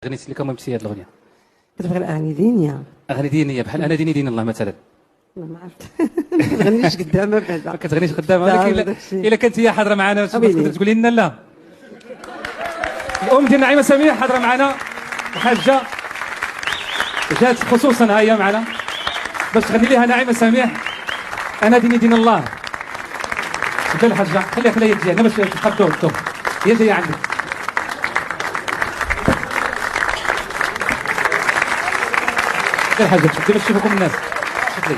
غنيتي لك ممثلة هذه الاغنيه؟ كتبغي الاغاني دينيه؟ اغاني دينيه بحال انا ديني دين الله مثلا. لا ما عرفت. ما تغنيش قدامها بعدا. ما كتغنيش قدامها، لا، ولكن داكشي. الا كانت هي حاضره معنا أميني. تقدر تقولي لنا لا. الام ديال نعيمه سميح حاضره معنا، الحاجه جات خصوصا ها هي معنا باش تغني لها نعيمه سميح انا ديني دين الله. بدا الحاجه خليها تجي هنا باش تقدو هي جايه عندك. الحاجه تبدا باش تشوفكم الناس. شكري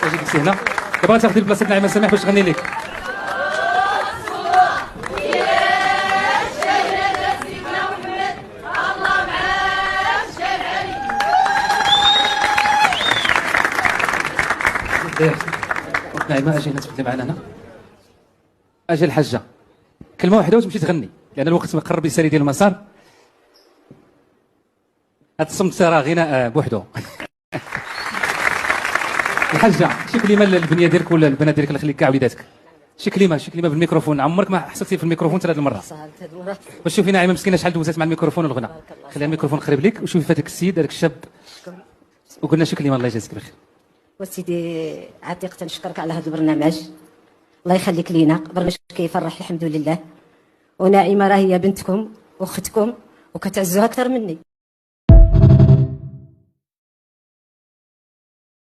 اجي جلسي هنا دابا تاخذي البلاصه ديال نعيمه سميح باش تغني لك. نعيمه اجي هنا تبدلي معنا هنا. اجي الحاجه كلمه واحده وتمشي تغني لان الوقت مقرب يسالي ديال المسار. هذا الصمت راه غناء بوحدو. الحاجه شي كلمه للبنيه ديالك ولا البنات ديالك اللي خليك كاع وليداتك، شي كلمه بالميكروفون. عمرك ما حسبتي في الميكروفون حتى هذه المره باش تشوفي نعيمه مسكينه شحال دوزات مع الميكروفون والغنى. خليها الميكروفون قريب لك وشوفي في هذاك السيد هذاك الشاب وقلنا شي كلمه. الله يجازيك بخير. وسيدي عتيق تنشكرك على هذا البرنامج، الله يخليك لينا، برنامج كيفرح الحمد لله. ونعيمه راه هي بنتكم واختكم وكتعزوها اكثر مني.